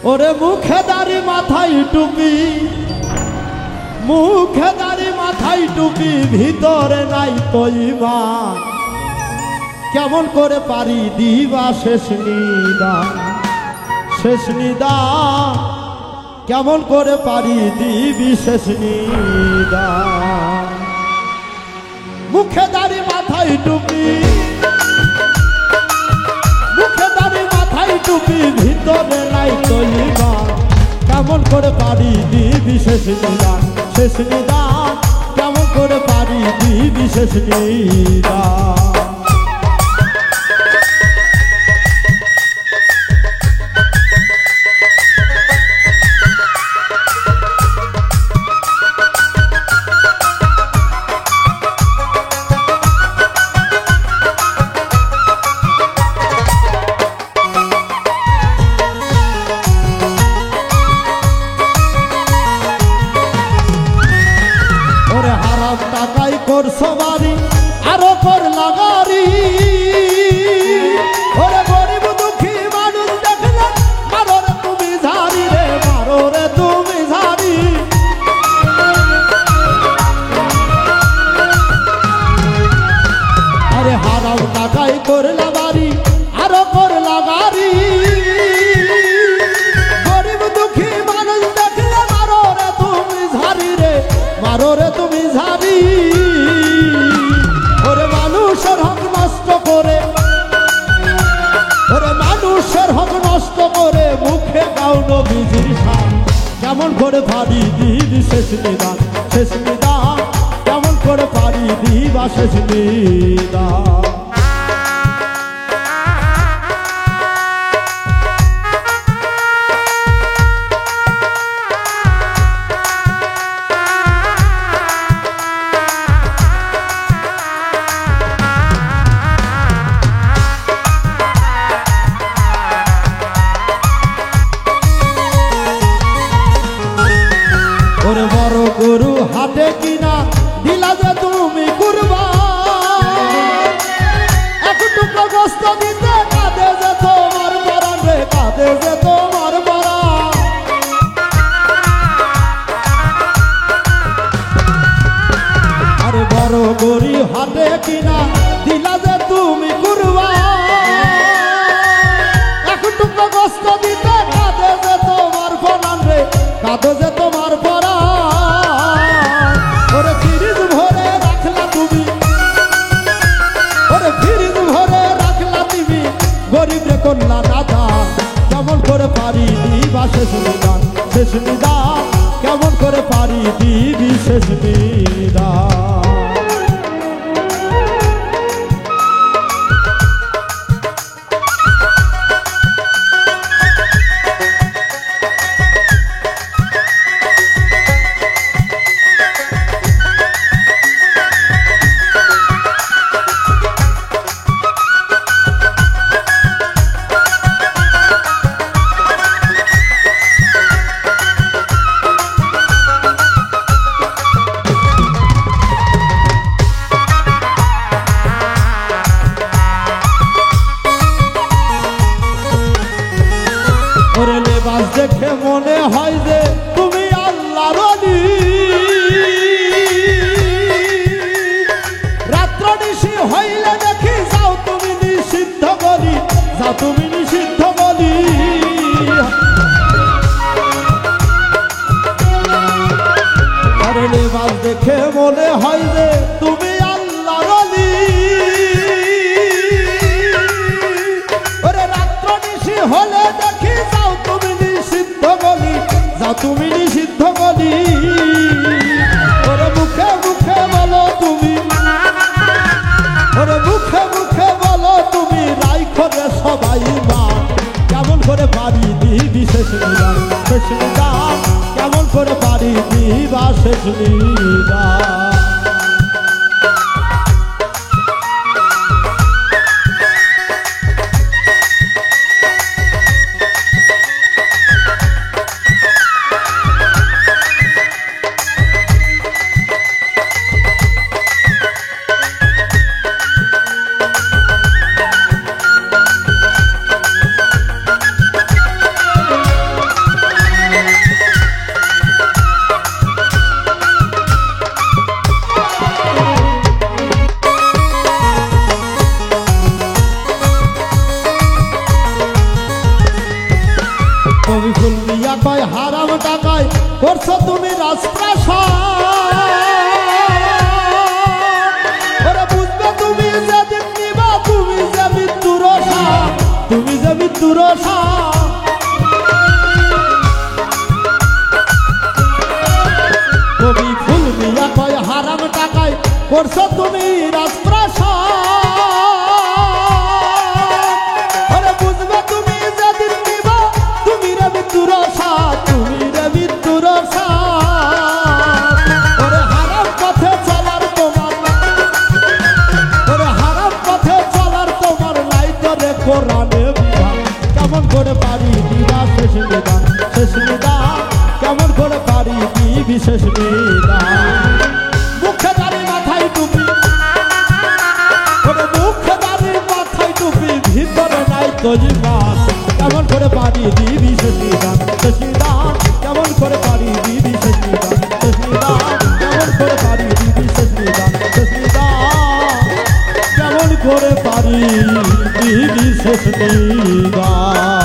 ওরে মুখে দাড়ি মাথায় টুপি, মুখে দাড়ি মাথায় টুপি, ভিতরে নাই তো ঈমান। কেমন করে পারি দিবা শেষ নিদান, শেষ নিদান। কেমন করে পারি দিবি শেষ নিদান। মুখে দাড়ি মাথায় টুপি, মুখে দাড়ি মাথায় টুপি, ভিতরে নাই তো ঈমান। কেমন করে পারি দিবি শেষ নিদান, শেষ নিদান। কেমন করে পারি দিবি শেষ নিদান। টাকাই করছো বাড়ি আরো করলা গাড়ি। ওরে গরিব দুঃখী মানুষ দেখলে মারো রে তুমি ঝাড়ি রে, মারো রে তুমি ঝাড়ি। আরে হারাম টাকাই করলা বাড়ি আরো করলা গাড়ি। গরিব দুঃখী মানুষ দেখলে মারো রে তুমি ঝাড়ি রে, মারো রে তুমি ঝাড়ি। ওরে মানুষের হক নষ্ট করে, ওরে মানুষের হক নষ্ট করে, মুখে গাও নবীজির শান। কেমন করে পারি দিবি শেষ নিদান, শেষ নিদান। কেমন করে পারি দিবা শেষ নিদান। ওরে বড় গরু হাটে কিনা দিলা যে তুমি কুরবান। এক টুকরো গোস্ত দিতে কাঁদে যে তোমার পরাণ রে, কাঁদে যে তোমার পরাণ। আরে বড় গরু হাটে কিনা দিলা যে তুমি কুরবান। এক টুকরো গোস্ত দিতে কাঁদে যে তোমার পরাণ রে, কাঁদে যে তোমার পরাণ। ওরে ফ্রিজ ভরে রাখলা তুমি, ওরে ফ্রিজ ভরে রাখলা তুমি, গরিব রে করলা নাদান। কেমন করে পারি দিবা শেষ নিদান, শেষ নিদান। কেমন করে পারি দিবি শেষ নিদান। ওরে লেবাস দেখে মনে হয় যে তুমি আল্লাহর ওলি। রাত্র নিশি হইলে দেখি যাও তুমি নিষিদ্ধ বলি, যাও তুমি নিষিদ্ধ বলি। আরে লেবাস দেখে মনে হয় যে তুমি আল্লাহর ওলি। ওরে রাত্র নিশি হলে দেখি যাও তুমি নিষিদ্ধ বলি, যাও তুমি নিষিদ্ধ বলি। ওরে মুখে মুখে বলো তুমি, ওরে মুখে মুখে বলো তুমি, রাইখো রে সবাই মান। কেমন করে পারি দিবি শেষ নিদান, শেষ নিদান। কেমন করে পারি দিবা শেষ নিদান। কবি ফুল মিয়া কয় হারাম টাকায় করছো তুমি রাজপ্রাসাদ। ওরে বুঝবে তুমি যেদিন নিবা তুমি যে মৃত্যুর সাপ, তুমি যে মৃত্যুর সাপ। কবি ফুল মিয়া কয় হারাম টাকায় করছো তুমি রাজপ্রাসাদ। ওরে বুঝবে তুমি যেদিন নিবা তুমি রে মৃত্যুর সাপ, তুমি রে মৃত্যুর সাপ। ওরে হারাম পথে চলার তোমার, ওরে হারাম পথে চলার তোমার নাই করে কোরআনে বিধান। কেমন করে পারি দিবা শেষ নিদান, শেষ নিদান কেমন করে পারি দিবি শেষ নিদান। মুখে দাঁড়ি মাথায় টুপি, ওরে মুখে দাঁড়ি মাথায় টুপি ভিতরে নাই তো জীবন। কেমন করে পারি দিবি শেষ নিদান, শেষ নিদান কেমন করে পারি দিবি শেষ নিদান, শেষ নিদান কেমন করে পারি দিবি শেষ নিদান, শেষ নিদান কেমন করে পারি দিবি শেষ নিদান।